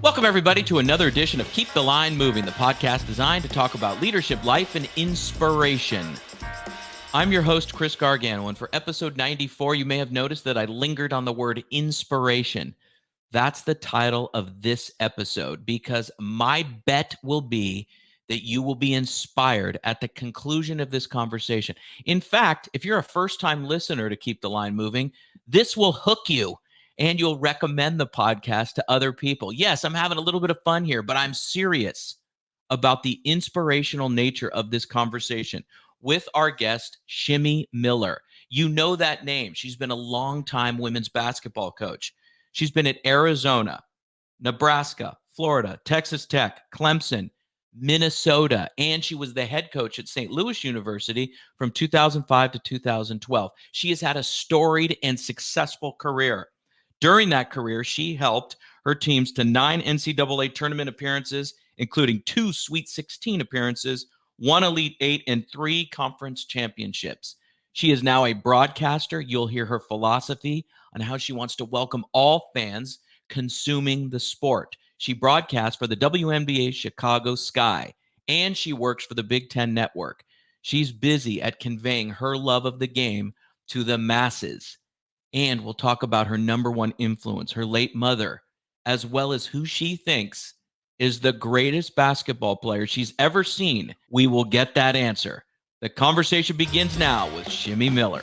Welcome, everybody, to another edition of Keep the Line Moving, the podcast designed to talk about leadership, life, and inspiration. I'm your host, Chris Gargano, and for episode 94, you may have noticed that I lingered on the word inspiration. That's the title of this episode, because my bet will be that you will be inspired at the conclusion of this conversation. In fact, if you're a first-time listener to Keep the Line Moving, this will hook you. And you'll recommend the podcast to other people. Yes, I'm having a little bit of fun here, but I'm serious about the inspirational nature of this conversation with our guest, Shimmy Miller. You know that name. She's been a longtime women's basketball coach. She's been at Arizona, Nebraska, Florida, Texas Tech, Clemson, Minnesota, and she was the head coach at St. Louis University from 2005 to 2012. She has had a storied and successful career. During that career, she helped her teams to 9 NCAA tournament appearances, including 2 Sweet 16 appearances, 1 Elite 8, and 3 conference championships. She is now a broadcaster. You'll hear her philosophy on how she wants to welcome all fans consuming the sport. She broadcasts for the WNBA Chicago Sky, and she works for the Big Ten Network. She's busy at conveying her love of the game to the masses. And we'll talk about her number one influence, her late mother, as well as who she thinks is the greatest basketball player she's ever seen. We will get that answer. The conversation begins now with Shimmy Miller.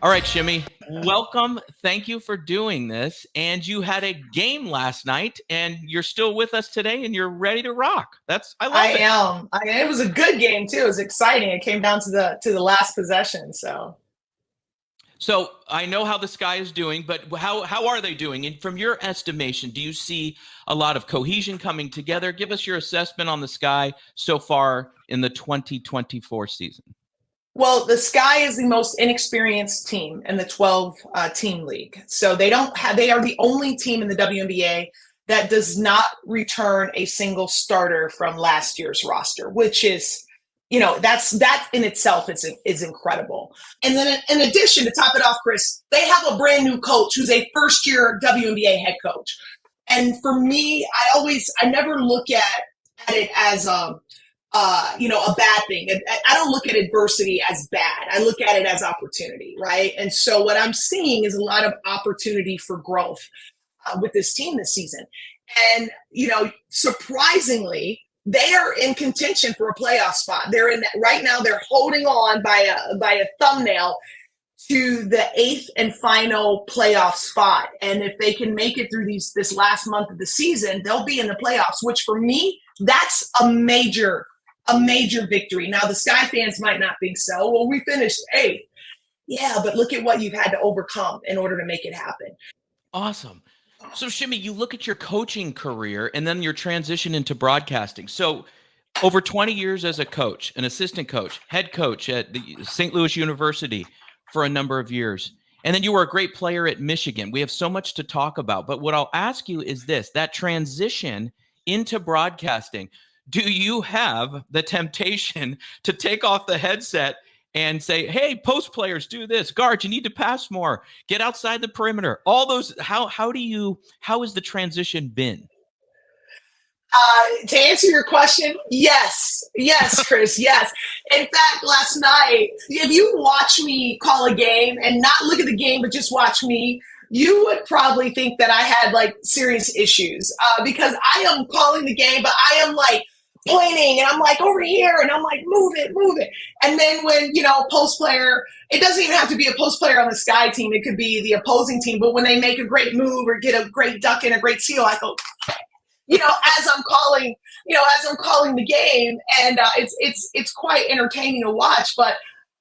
All right, Shimmy, welcome. Thank you for doing this. And you had a game last night, and you're still with us today, and you're ready to rock. I love it. I am. It was a good game too. It was exciting. It came down to the last possession. So I know how the Sky is doing, but how are they doing? And from your estimation, do you see a lot of cohesion coming together? Give us your assessment on the Sky so far in the 2024 season. Well, the Sky is the most inexperienced team in the 12-team league. So they are the only team in the WNBA that does not return a single starter from last year's roster, which is, that in itself is incredible. And then in addition, to top it off, Chris, they have a brand new coach who's a first-year WNBA head coach. And for me, I never look at it as a bad thing. I don't look at adversity as bad. I look at it as opportunity, right? And so what I'm seeing is a lot of opportunity for growth with this team this season. And, surprisingly, they are in contention for a playoff spot. Right now. They're holding on by a thumbnail to the 8th and final playoff spot. And if they can make it through this last month of the season, they'll be in the playoffs. Which for me, that's a major victory. Now the Sky fans might not think so. Well, we finished 8th. Yeah, but look at what you've had to overcome in order to make it happen. Awesome. So, Shimmy, you look at your coaching career and then your transition into broadcasting. So, over 20 years as a coach, an assistant coach, head coach at the St. Louis University for a number of years. And then you were a great player at Michigan. We have so much to talk about. But what I'll ask you is this, that transition into broadcasting, do you have the temptation to take off the headset and say, hey, post players, do this. Guard, you need to pass more. Get outside the perimeter. All those, how has the transition been? To answer your question, yes, Chris, yes. In fact, last night, if you watch me call a game and not look at the game, but just watch me, you would probably think that I had serious issues because I am calling the game, but I am pointing and I'm over here and I'm move it. And then when, post player, it doesn't even have to be a post player on the Sky team. It could be the opposing team. But when they make a great move or get a great duck and a great seal, I go, as I'm calling the game. And it's quite entertaining to watch. But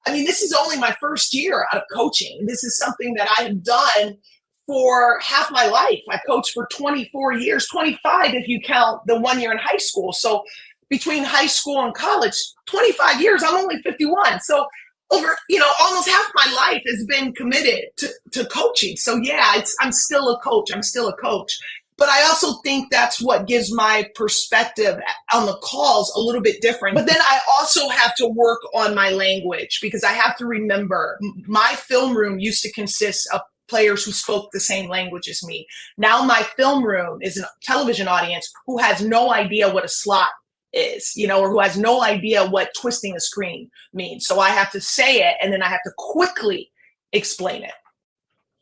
I mean, this is only my first year out of coaching. This is something that I have done for half my life. I coached for 24 years, 25 if you count the 1 year in high school. So between high school and college, 25 years, I'm only 51. So over, almost half my life has been committed to coaching. So yeah, I'm still a coach. But I also think that's what gives my perspective on the calls a little bit different. But then I also have to work on my language because I have to remember my film room used to consist of players who spoke the same language as me. Now my film room is a television audience who has no idea what a slot is, or who has no idea what twisting a screen means. So I have to say it, and then I have to quickly explain it.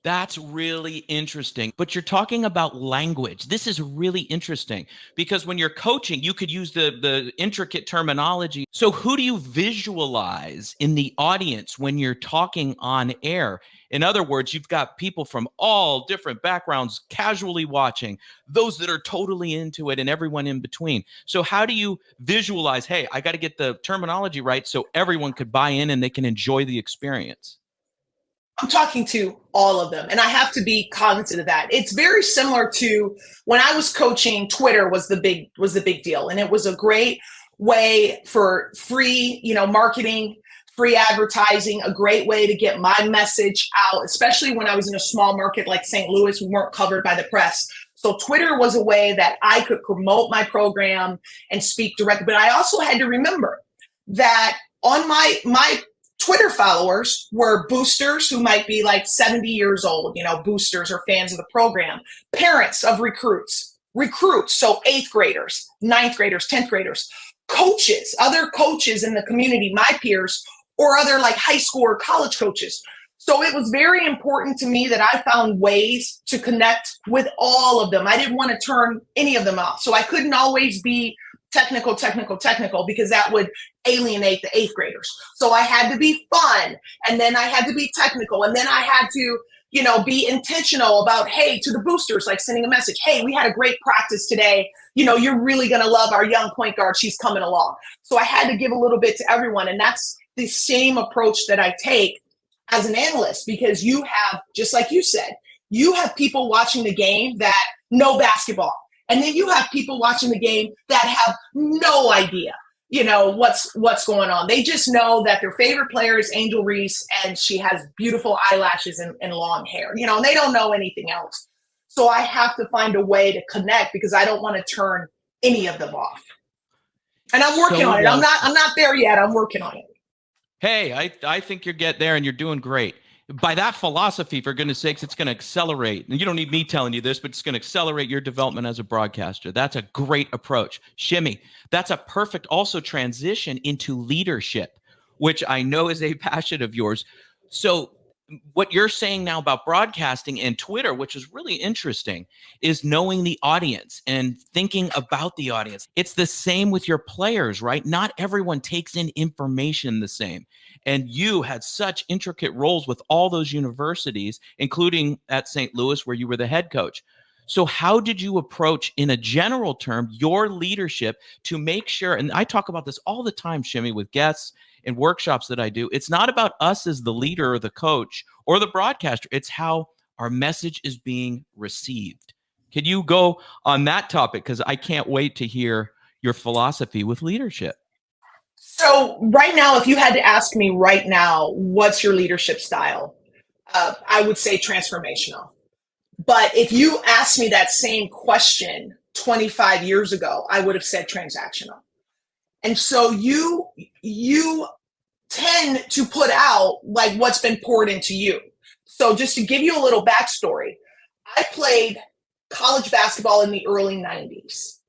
That's really interesting. But you're talking about language. This is really interesting because when you're coaching, you could use the intricate terminology. So who do you visualize in the audience when you're talking on air? In other words, you've got people from all different backgrounds casually watching, those that are totally into it, and everyone in between. So how do you visualize, hey, I got to get the terminology right so everyone could buy in and they can enjoy the experience? I'm talking to all of them, and I have to be cognizant of that. It's very similar to when I was coaching. Twitter was the big deal, and it was a great way for free, marketing, free advertising, a great way to get my message out, especially when I was in a small market like St. Louis. We weren't covered by the press. So Twitter was a way that I could promote my program and speak directly. But I also had to remember that on my Twitter followers were boosters who might be like 70 years old, boosters or fans of the program, parents of recruits, so 8th graders, 9th graders, 10th graders, coaches, other coaches in the community, my peers, or other like high school or college coaches. So it was very important to me that I found ways to connect with all of them. I didn't want to turn any of them off. So I couldn't always be technical, because that would alienate the 8th graders. So I had to be fun, and then I had to be technical, and then I had to, be intentional about, hey, to the boosters, like sending a message, hey, we had a great practice today. You're really going to love our young point guard. She's coming along. So I had to give a little bit to everyone. And that's the same approach that I take as an analyst, because you have, just like you said, you have people watching the game that know basketball. And then you have people watching the game that have no idea, what's going on. They just know that their favorite player is Angel Reese, and she has beautiful eyelashes and long hair, and they don't know anything else. So I have to find a way to connect, because I don't want to turn any of them off. And I'm working on it. I'm not there yet. I'm working on it. Hey, I think you're getting there, and you're doing great. By that philosophy, for goodness sakes, it's going to accelerate. And you don't need me telling you this, but it's going to accelerate your development as a broadcaster. That's a great approach. Shimmy, that's a perfect also transition into leadership, which I know is a passion of yours. So what you're saying now about broadcasting and Twitter, which is really interesting, is knowing the audience and thinking about the audience. It's the same with your players, right? Not everyone takes in information the same. And you had such intricate roles with all those universities, including at St. Louis, where you were the head coach. So how did you approach, in a general term, your leadership to make sure, and I talk about this all the time, Shimmy, with guests and workshops that I do, it's not about us as the leader or the coach or the broadcaster. It's how our message is being received. Could you go on that topic? Because I can't wait to hear your philosophy with leadership. So right now, if you had to ask me right now, what's your leadership style? I would say transformational. But if you asked me that same question 25 years ago, I would have said transactional. And so you tend to put out like what's been poured into you. So just to give you a little backstory, I played college basketball in the early 90s,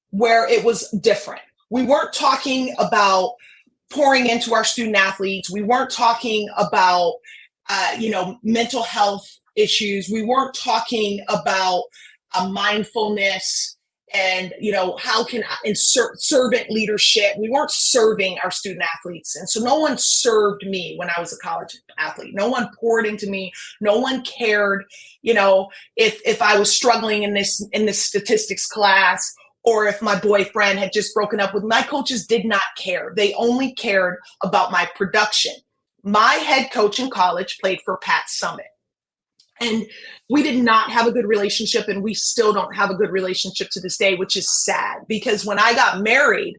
where it was different. We weren't talking about pouring into our student athletes. We weren't talking about, mental health issues. We weren't talking about mindfulness and, how can insert servant leadership. We weren't serving our student athletes. And so no one served me when I was a college athlete. No one poured into me. No one cared, if I was struggling in this statistics class, or if my boyfriend had just broken up with me. My coaches did not care. They only cared about my production. My head coach in college played for Pat Summitt. And we did not have a good relationship, and we still don't have a good relationship to this day, which is sad, because when I got married,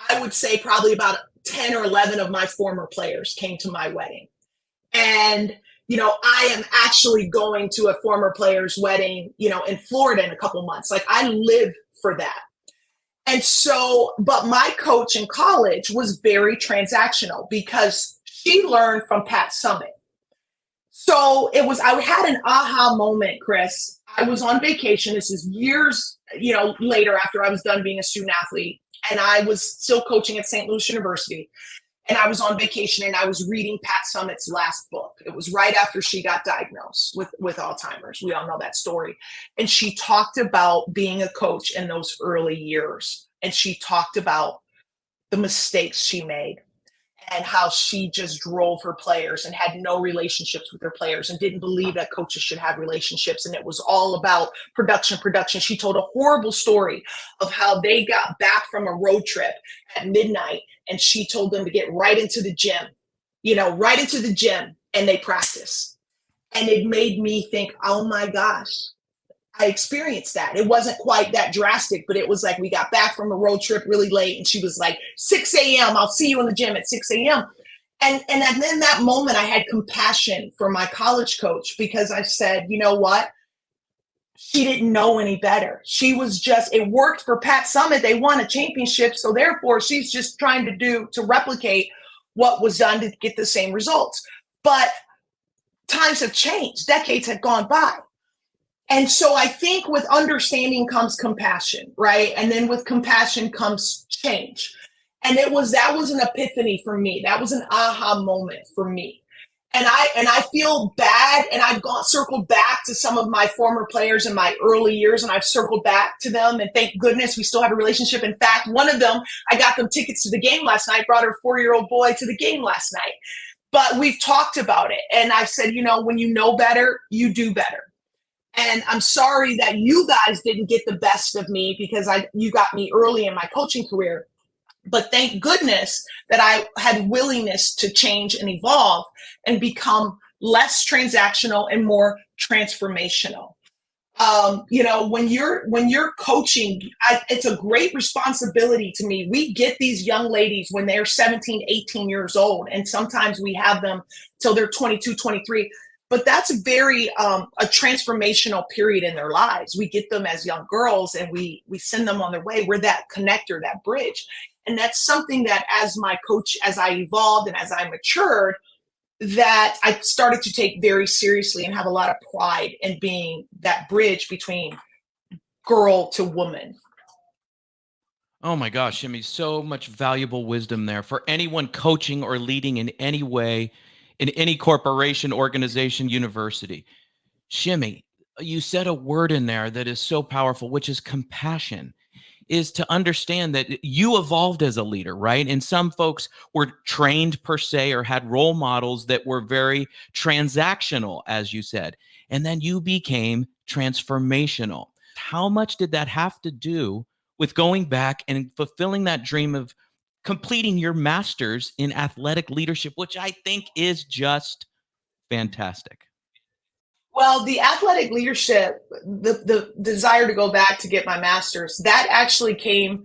I would say probably about 10 or 11 of my former players came to my wedding. And, I am actually going to a former player's wedding, in Florida in a couple months. Like, I live for that. And so, but my coach in college was very transactional, because she learned from Pat Summitt. So I had an aha moment, Chris. I was on vacation. This is years, later after I was done being a student athlete. And I was still coaching at St. Louis University. And I was on vacation and I was reading Pat Summitt's last book. It was right after she got diagnosed with Alzheimer's. We all know that story. And she talked about being a coach in those early years. And she talked about the mistakes she made and how she just drove her players and had no relationships with her players and didn't believe that coaches should have relationships. And it was all about production, production. She told a horrible story of how they got back from a road trip at midnight and she told them to get right into the gym, right into the gym, and they practice. And it made me think, oh my gosh, I experienced that. It wasn't quite that drastic, but it was like we got back from a road trip really late and she was like, 6 a.m., I'll see you in the gym at 6 a.m. And then that moment I had compassion for my college coach because I said, you know what? She didn't know any better. She was just, it worked for Pat Summitt. They won a championship. So therefore she's just trying to replicate what was done to get the same results. But times have changed. Decades have gone by. And so I think with understanding comes compassion, right? And then with compassion comes change. And that was an epiphany for me. That was an aha moment for me. And I feel bad, and I've circled back to some of my former players in my early years, and I've circled back to them, and thank goodness we still have a relationship. In fact, one of them, I got them tickets to the game last night, brought her 4-year-old boy to the game last night. But we've talked about it, and I said, when you know better, you do better. And I'm sorry that you guys didn't get the best of me because you got me early in my coaching career. But thank goodness that I had willingness to change and evolve and become less transactional and more transformational. When you're coaching, it's a great responsibility to me. We get these young ladies when they're 17, 18 years old, and sometimes we have them till they're 22, 23. But that's a very a transformational period in their lives. We get them as young girls and we send them on their way. We're that connector, that bridge. And that's something that as my coach, as I evolved and as I matured, that I started to take very seriously and have a lot of pride in being that bridge between girl to woman. Oh my gosh, Shimmy, so much valuable wisdom there for anyone coaching or leading in any way in any corporation, organization, university. Shimmy, you said a word in there that is so powerful, which is compassion, is to understand that you evolved as a leader, right? And some folks were trained per se or had role models that were very transactional, as you said. And then you became transformational. How much did that have to do with going back and fulfilling that dream of completing your master's in athletic leadership, which I think is just fantastic? Well, the athletic leadership, the desire to go back to get my master's, that actually came,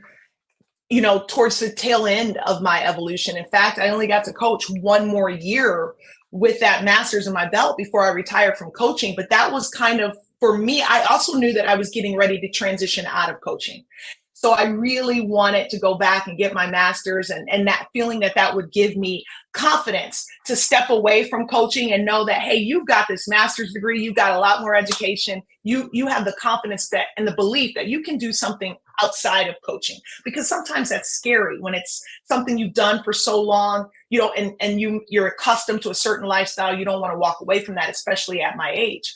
towards the tail end of my evolution. In fact, I only got to coach one more year with that master's in my belt before I retired from coaching. But that was kind of, for me, I also knew that I was getting ready to transition out of coaching. So I really wanted to go back and get my master's and that feeling that would give me confidence to step away from coaching and know that, hey, you've got this master's degree, you've got a lot more education. You have the confidence that and the belief that you can do something outside of coaching, because sometimes that's scary when it's something you've done for so long, and you're accustomed to a certain lifestyle. You don't want to walk away from that, especially at my age.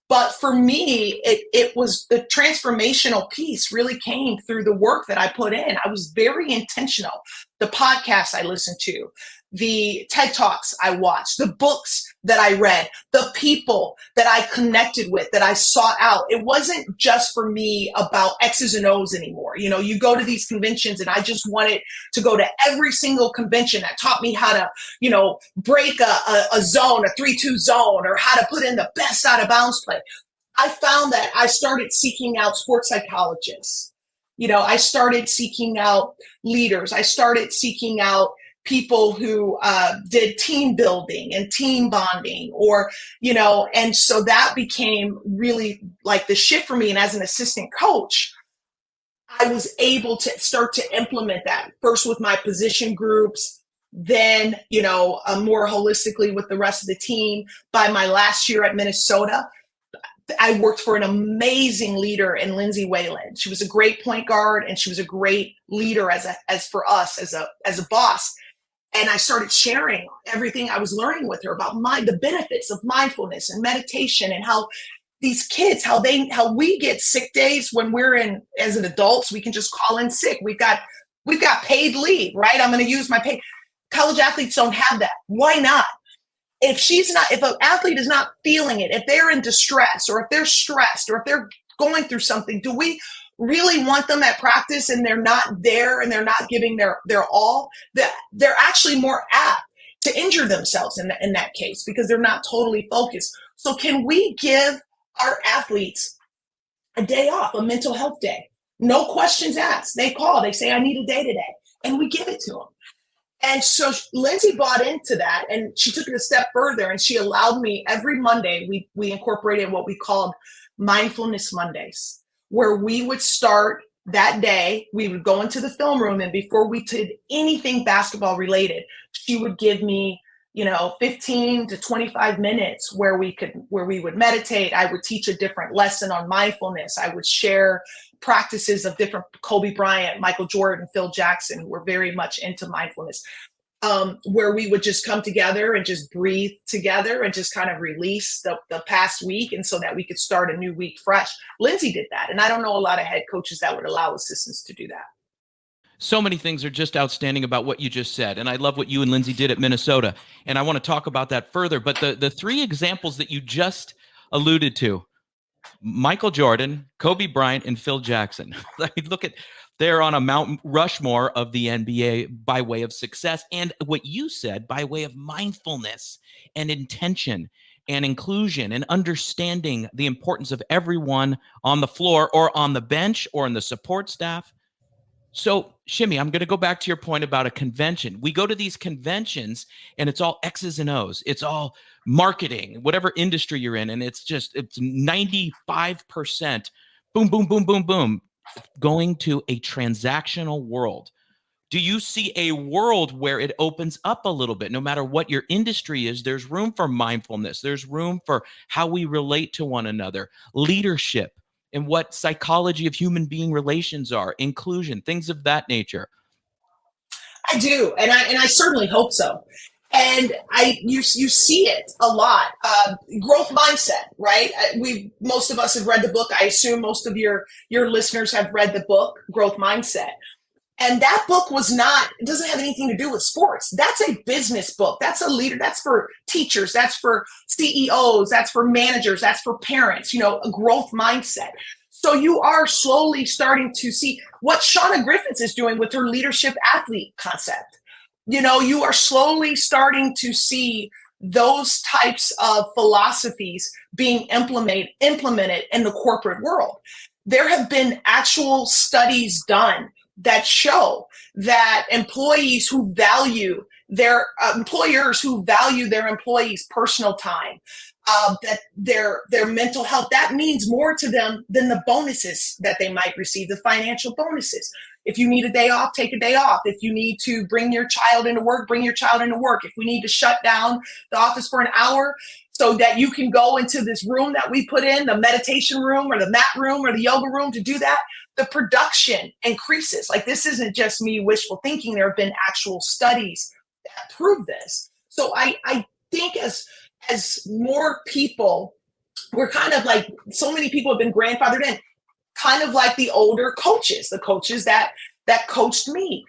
But for me, it was the transformational piece really came through the work that I put in. I was very intentional. The podcasts I listened to, the TED Talks I watched, the books that I read, the people that I connected with, that I sought out. It wasn't just for me about X's and O's anymore. You go to these conventions and I just wanted to go to every single convention that taught me how to, break a zone, a 3-2 zone, or how to put in the best out of bounds play. I found that I started seeking out sports psychologists. I started seeking out leaders. I started seeking out people who did team building and team bonding, and so that became really like the shift for me. And as an assistant coach, I was able to start to implement that first with my position groups, then, more holistically with the rest of the team. By my last year at Minnesota, I worked for an amazing leader in Lindsay Whalen. She was a great point guard, and she was a great leader as for us as a boss. And I started sharing everything I was learning with her about the benefits of mindfulness and meditation, and how these kids, how we get sick days when we're as an adults, we can just call in sick. We've got paid leave, right? I'm going to use my paid. College athletes don't have that. Why not? If an athlete is not feeling it, if they're in distress, or if they're stressed, or if they're going through something, do we really want them at practice and they're not there and they're not giving their all? They're actually more apt to injure themselves in that case, because they're not totally focused. So can we give our athletes a day off, a mental health day? No questions asked. They call, they say, I need a day today, and we give it to them. And so Lindsay bought into that, and she took it a step further, and she allowed me every Monday, we incorporated what we called mindfulness Mondays, where we would start that day. We would go into the film room, and before we did anything basketball related, she would give me 15 to 25 minutes where we would meditate. I would teach a different lesson on mindfulness. I would share practices of different Kobe Bryant, Michael Jordan, Phil Jackson, who were very much into mindfulness, where we would just come together and just breathe together and just kind of release the past week, and so that we could start a new week fresh. Lindsay did that, and I don't know a lot of head coaches that would allow assistants to do that. So many things are just outstanding about what you just said. And I love what you and Lindsay did at Minnesota. And I want to talk about that further. But the three examples that you just alluded to, Michael Jordan, Kobe Bryant, and Phil Jackson. Look at, they're on a Mount Rushmore of the NBA by way of success. And what you said, by way of mindfulness and intention and inclusion and understanding the importance of everyone on the floor or on the bench or in the support staff. So, Shimmy, I'm going to go back to your point about a convention. We go to these conventions and it's all X's and O's. It's all marketing, whatever industry you're in. And it's 95% boom, boom, boom, boom, boom, going to a transactional world. Do you see a world where it opens up a little bit? No matter what your industry is, there's room for mindfulness. There's room for how we relate to one another, leadership, and what psychology of human being relations are, inclusion, things of that nature. I do, and I certainly hope so. And you see it a lot. Growth mindset, right? Most of us have read the book. I assume most of your listeners have read the book, Growth Mindset. And that book it doesn't have anything to do with sports. That's a business book. That's a leader. That's for teachers. That's for CEOs. That's for managers. That's for parents, a growth mindset. So you are slowly starting to see what Shauna Griffiths is doing with her leadership athlete concept. You are slowly starting to see those types of philosophies being implemented in the corporate world. There have been actual studies done that show that employees who value their employers who value their employees' personal time, that their mental health, that means more to them than the bonuses that they might receive, the financial bonuses. If you need a day off, take a day off. If you need to bring your child into work, bring your child into work. If we need to shut down the office for an hour so that you can go into this room that we put in, the meditation room or the mat room or the yoga room, to do that, the production increases. Like, this isn't just me wishful thinking. There have been actual studies that prove this. So I think as more people, we're kind of like, so many people have been grandfathered in, kind of like the older coaches, the coaches that coached me.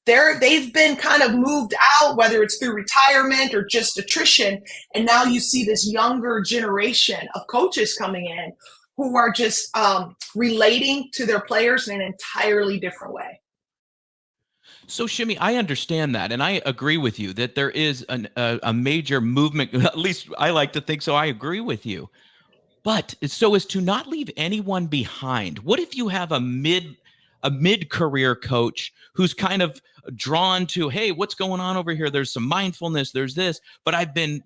They've been kind of moved out, whether it's through retirement or just attrition. And now you see this younger generation of coaches coming in who are just relating to their players in an entirely different way. So, Shimmy, I understand that, and I agree with you that there is a major movement. At least I like to think so. I agree with you. But so as to not leave anyone behind, what if you have a mid-career coach who's kind of drawn to, hey, what's going on over here? There's some mindfulness, there's this, but I've been,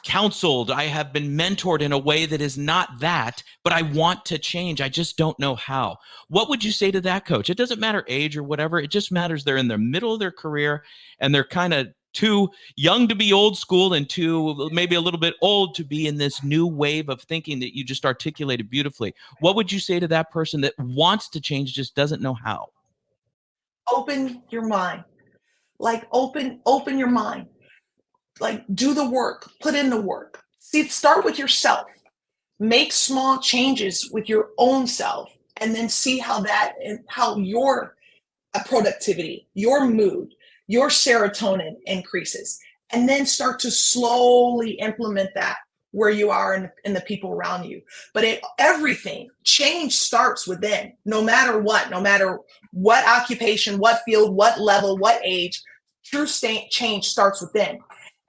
counseled, I have been mentored in a way that is not that, but I want to change. I just don't know how. What would you say to that coach? It doesn't matter age or whatever. It just matters they're in the middle of their career and they're kind of too young to be old school and too maybe a little bit old to be in this new wave of thinking that you just articulated beautifully. What would you say to that person that wants to change, just doesn't know how? Open your mind. Like open your mind. Like do the work, put in the work. See, start with yourself. Make small changes with your own self and then see how your productivity, your mood, your serotonin increases. And then start to slowly implement that where you are in the people around you. But everything, change starts within, no matter what occupation, what field, what level, what age, true change starts within.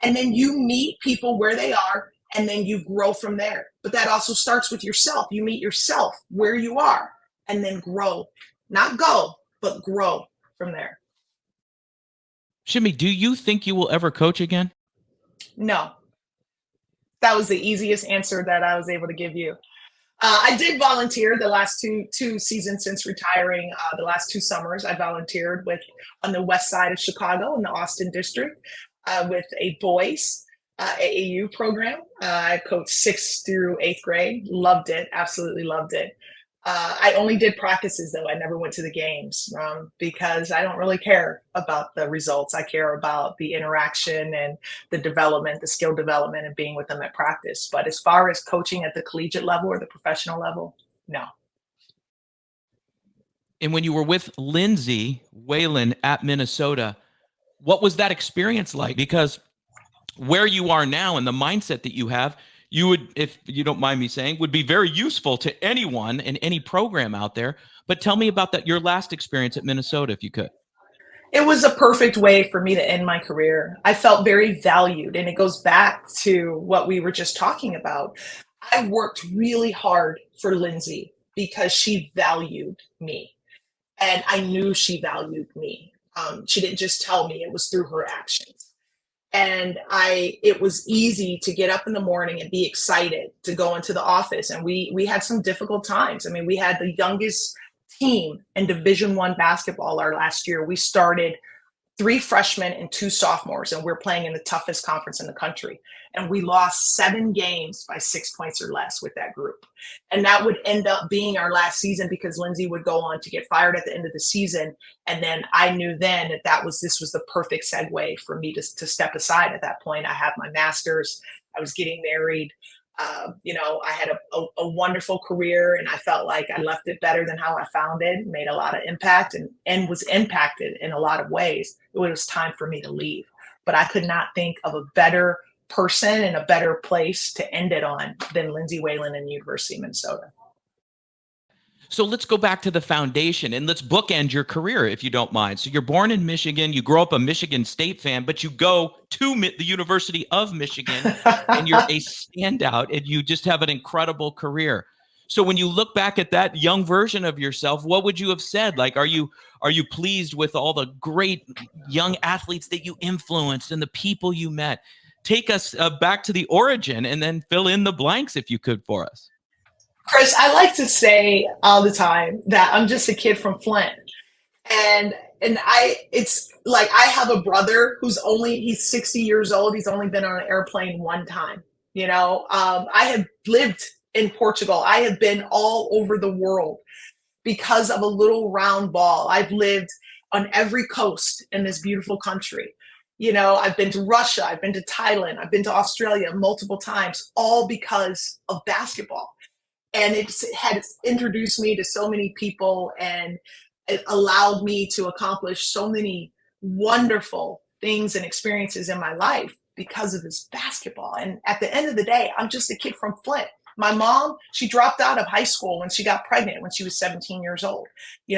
And then you meet people where they are and then you grow from there. But that also starts with yourself. You meet yourself where you are and then grow, not go, but grow from there. Shimmy, do you think you will ever coach again? No, that was the easiest answer that I was able to give you. I did volunteer the last two seasons since retiring. The last 2 summers, I volunteered with on the west side of Chicago in the Austin district with a boys AAU program. I coached 6th through 8th grade. Loved it. Absolutely loved it. I only did practices though. I never went to the games because I don't really care about the results. I care about the interaction and the development, the skill development, and being with them at practice. But as far as coaching at the collegiate level or the professional level, no. And when you were with Lindsay Whalen at Minnesota, what was that experience like? Because where you are now and the mindset that you have, you would, if you don't mind me saying, would be very useful to anyone in any program out there. But tell me about that, your last experience at Minnesota, if you could. It was a perfect way for me to end my career. I felt very valued, and it goes back to what we were just talking about. I worked really hard for Lindsay because she valued me, and I knew she valued me. She didn't just tell me; it was through her actions. And it was easy to get up in the morning and be excited to go into the office. And we had some difficult times. I mean, we had the youngest team in Division I basketball our last year. We started 3 freshmen and 2 sophomores, and we're playing in the toughest conference in the country. And we lost 7 games by 6 points or less with that group. And that would end up being our last season because Lindsay would go on to get fired at the end of the season. And then I knew then this was the perfect segue for me to step aside at that point. I have my master's, I was getting married. I had a wonderful career, and I felt like I left it better than how I found it, made a lot of impact and was impacted in a lot of ways. It was time for me to leave, but I could not think of a better person and a better place to end it on than Lindsay Whalen and University of Minnesota. So let's go back to the foundation and let's bookend your career, if you don't mind. So you're born in Michigan, you grow up a Michigan State fan, but you go to the University of Michigan and you're a standout and you just have an incredible career. So when you look back at that young version of yourself, what would you have said? Like, are you pleased with all the great young athletes that you influenced and the people you met? Take us back to the origin and then fill in the blanks if you could for us. Chris, I like to say all the time that I'm just a kid from Flint. And it's like I have a brother he's 60 years old. He's only been on an airplane 1 time. I have lived in Portugal. I have been all over the world because of a little round ball. I've lived on every coast in this beautiful country. I've been to Russia, I've been to Thailand, I've been to Australia multiple times, all because of basketball. And it has introduced me to so many people, and it allowed me to accomplish so many wonderful things and experiences in my life because of this basketball. And at the end of the day, I'm just a kid from Flint. My mom, she dropped out of high school when she got pregnant when she was 17 years old.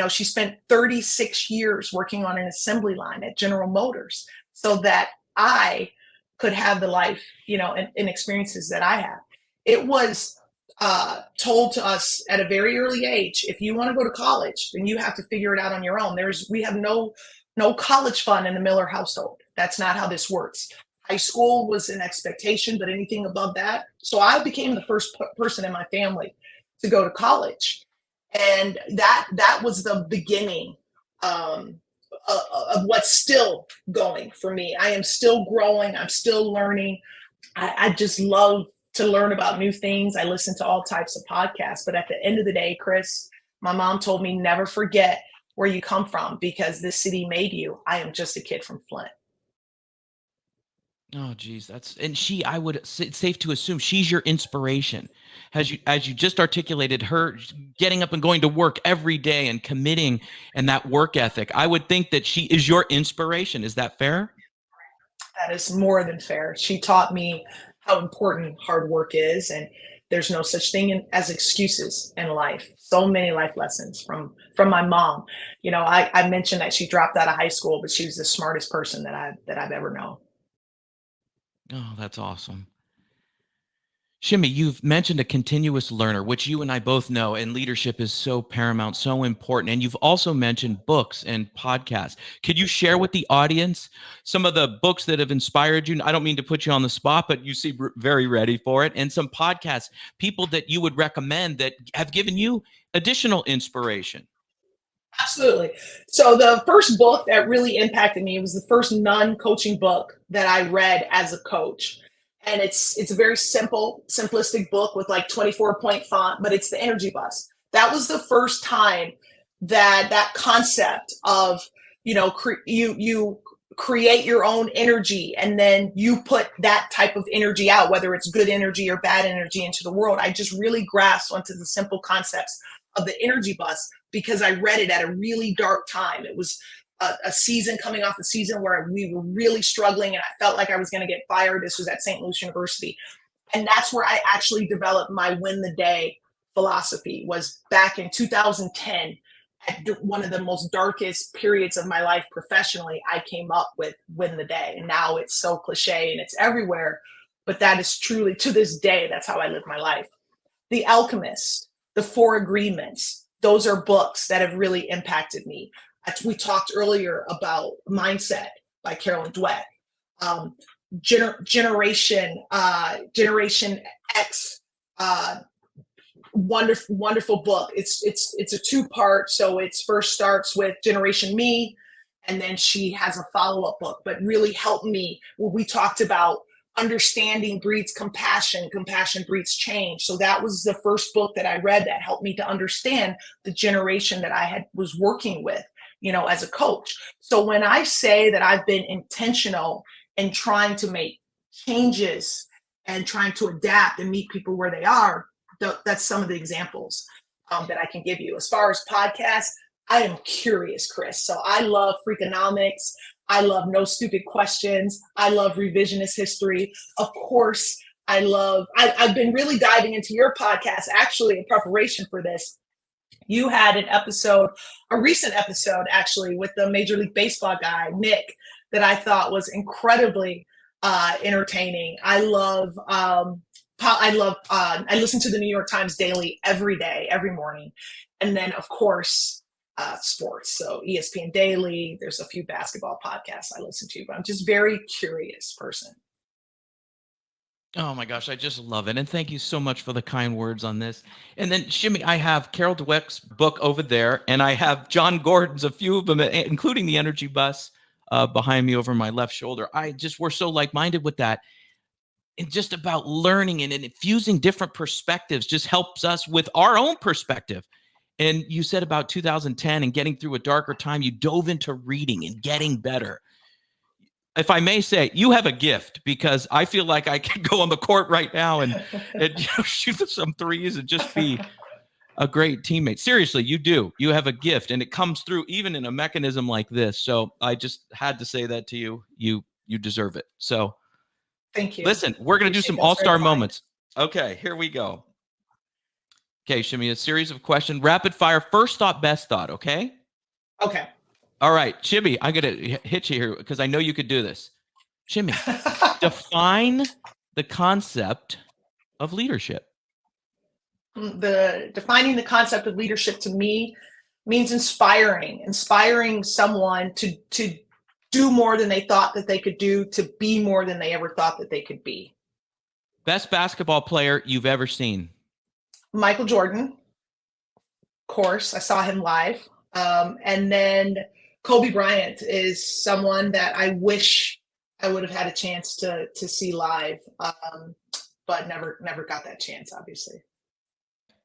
She spent 36 years working on an assembly line at General Motors so that I could have the life, and experiences that I have. It was told to us at a very early age, if you want to go to college, then you have to figure it out on your own. We have no college fund in the Miller household. That's not how this works. High school was an expectation, but anything above that. So I became the first person in my family to go to college. And that was the beginning um, of what's still going for me. I am still growing. I'm still learning. I just love to learn about new things. I listen to all types of podcasts. But at the end of the day, Chris, my mom told me never forget where you come from because this city made you. I am just a kid from Flint. Oh, geez, I would, it's safe to assume she's your inspiration. As you just articulated, her getting up and going to work every day and committing and that work ethic. I would think that she is your inspiration. Is that fair? That is more than fair. She taught me how important hard work is, and there's no such thing as excuses in life. So many life lessons from my mom. You know, I mentioned that she dropped out of high school, but she was the smartest person that I've ever known. Oh, that's awesome. Shimmy, you've mentioned a continuous learner, which you and I both know, and leadership is so paramount, so important. And you've also mentioned books and podcasts. Could you share with the audience some of the books that have inspired you? I don't mean to put you on the spot, but you seem very ready for it. And some podcasts, people that you would recommend that have given you additional inspiration. Absolutely. So the first book that really impacted me was the first non-coaching book that I read as a coach. And it's a very simple, simplistic book with like 24-point font, but it's the energy bus. That was the first time that concept of, you know, you create your own energy and then you put that type of energy out, whether it's good energy or bad energy into the world. I just really grasped onto the simple concepts of the energy bus because I read it at a really dark time. It was a season coming off a season where we were really struggling and I felt like I was going to get fired. This was at St. Louis University. And that's where I actually developed my win the day philosophy was back in 2010 at one of the most darkest periods of my life professionally. I came up with win the day. And now it's so cliche and it's everywhere. But that is truly to this day, that's how I live my life. The Alchemist, The Four Agreements, those are books that have really impacted me. We talked earlier about Mindset by Carolyn Dweck. Generation X, wonderful book. It's a two-part, so it first starts with Generation Me, and then she has a follow-up book, but really helped me when we talked about understanding breeds compassion, compassion breeds change. So that was the first book that I read that helped me to understand the generation that I was working with, you know, as a coach. So when I say that I've been intentional in trying to make changes and trying to adapt and meet people where they are, that's some of the examples that I can give you. As far as podcasts, I am curious, Chris. So I love Freakonomics. I love No Stupid Questions. I love revisionist history. Of course, I've been really diving into your podcast actually in preparation for this. You had an episode, a recent episode actually, with the Major League Baseball guy, Nick, that I thought was incredibly entertaining. I listen to the New York Times Daily every day, every morning. And then, of course, sports. So ESPN Daily, there's a few basketball podcasts I listen to, but I'm just very curious person. Oh my gosh, I just love it. And thank you so much for the kind words on this. And then, Shimmy, I have Carol Dweck's book over there, and I have John Gordon's, a few of them, including The Energy Bus, behind me over my left shoulder. We're so like-minded with that. And just about learning and infusing different perspectives just helps us with our own perspective. And you said about 2010 and getting through a darker time, you dove into reading and getting better. If I may say, you have a gift because I feel like I can go on the court right now and shoot some threes and just be a great teammate. Seriously, you do. You have a gift, and it comes through even in a mechanism like this. So I just had to say that to you. You deserve it. So Thank you. listen, we're going to do some That's very all-star kind. moments. Okay, here we go. Okay, Shimmy, a series of questions. Rapid fire, first thought, best thought, okay? Okay. All right, Shimmy, I'm going to hit you here because I know you could do this. Shimmy, define the concept of leadership. Defining the concept of leadership to me means inspiring someone to do more than they thought that they could do, to be more than they ever thought that they could be. Best basketball player you've ever seen? Michael Jordan, of course. I saw him live. And then Kobe Bryant is someone that I wish I would have had a chance to see live, but never got that chance, obviously.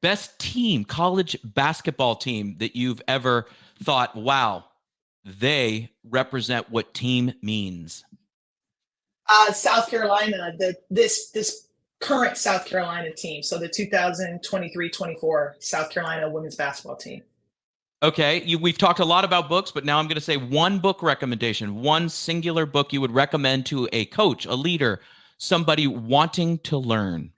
Best team, college basketball team that you've ever thought, wow, they represent what team means? South Carolina, this current South Carolina team. So the 2023-24 South Carolina women's basketball team. Okay, we've talked a lot about books, but now I'm going to say one book recommendation, one singular book you would recommend to a coach, a leader, somebody wanting to learn.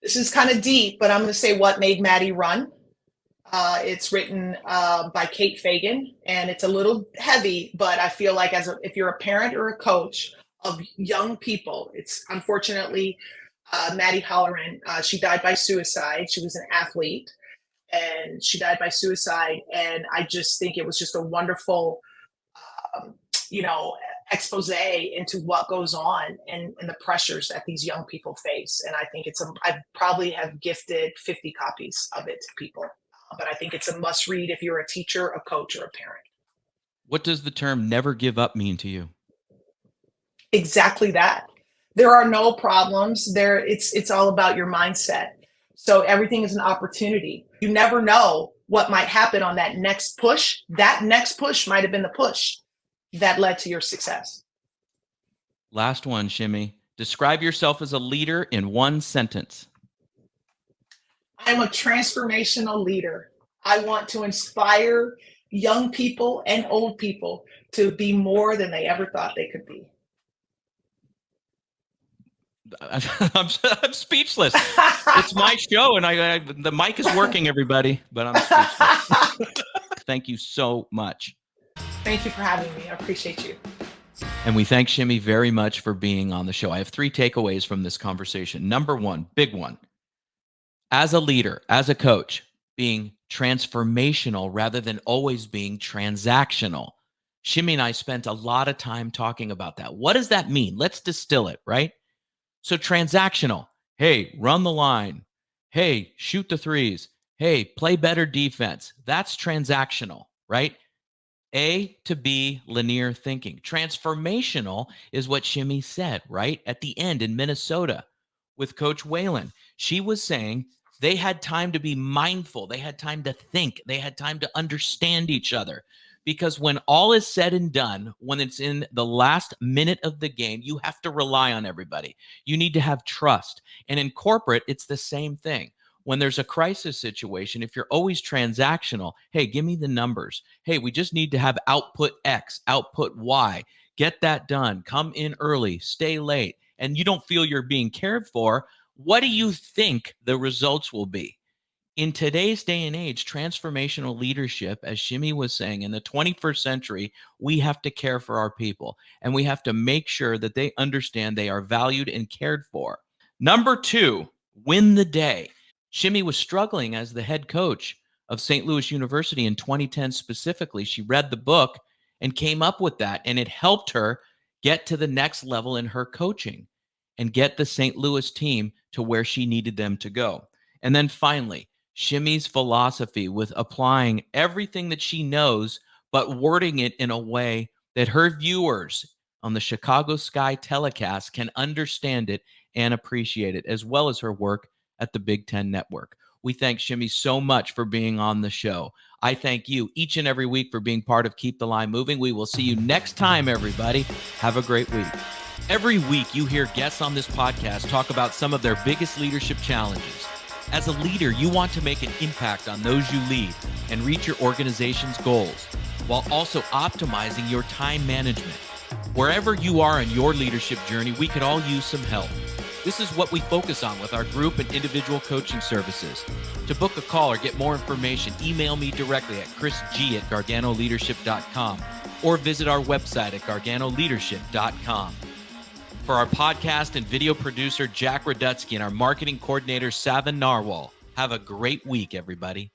This is kind of deep, but I'm going to say What Made Maddie Run. It's written by Kate Fagan, and it's a little heavy, but I feel like if you're a parent or a coach of young people, it's unfortunately Maddie Holloran. She died by suicide. She was an athlete, and she died by suicide. And I just think it was just a wonderful, expose into what goes on and the pressures that these young people face. And I think I probably have gifted 50 copies of it to people. But I think it's a must read if you're a teacher, a coach, or a parent. What does the term never give up mean to you? Exactly that. There are no problems there. It's all about your mindset. So everything is an opportunity. You never know what might happen on that next push. That next push might have been the push that led to your success. Last one, Shimmy. Describe yourself as a leader in one sentence. I'm a transformational leader. I want to inspire young people and old people to be more than they ever thought they could be. I'm speechless. It's my show, and the mic is working, everybody, but I'm speechless. Thank you so much. Thank you for having me. I appreciate you. And we thank Shimmy very much for being on the show. I have 3 takeaways from this conversation. Number 1, big one. As a leader, as a coach, being transformational rather than always being transactional. Shimmy and I spent a lot of time talking about that. What does that mean? Let's distill it, right? So transactional, hey, run the line. Hey, shoot the threes. Hey, play better defense. That's transactional, right? A to B, linear thinking. Transformational is what Shimmy said, right? At the end in Minnesota with Coach Whalen. She was saying they had time to be mindful. They had time to think. They had time to understand each other. Because when all is said and done, when it's in the last minute of the game, you have to rely on everybody. You need to have trust. And in corporate, it's the same thing. When there's a crisis situation, if you're always transactional, hey, give me the numbers. Hey, we just need to have output X, output Y. Get that done. Come in early, stay late, and you don't feel you're being cared for. What do you think the results will be? In today's day and age, transformational leadership, as Shimmy was saying, in the 21st century, we have to care for our people, and we have to make sure that they understand they are valued and cared for. Number 2, win the day. Shimmy was struggling as the head coach of St. Louis University in 2010 specifically. She read the book and came up with that, and it helped her get to the next level in her coaching and get the St. Louis team to where she needed them to go. And then finally, Shimmy's philosophy with applying everything that she knows, but wording it in a way that her viewers on the Chicago Sky telecast can understand it and appreciate it, as well as her work at the Big Ten Network. We thank Shimmy so much for being on the show. I thank you each and every week for being part of Keep the Line Moving. We will see you next time, everybody. Have a great week. Every week, you hear guests on this podcast talk about some of their biggest leadership challenges. As a leader, you want to make an impact on those you lead and reach your organization's goals, while also optimizing your time management. Wherever you are in your leadership journey, we could all use some help. This is what we focus on with our group and individual coaching services. To book a call or get more information, email me directly at chrisg@garganoleadership.com or visit our website at garganoleadership.com. For our podcast and video producer, Jack Radutsky, and our marketing coordinator, Savin Narwal, have a great week, everybody.